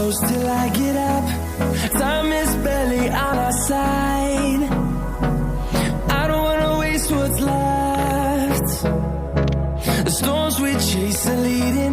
close till I get up. Time is barely on our side. I don't wanna waste what's left. The storms we chase are leading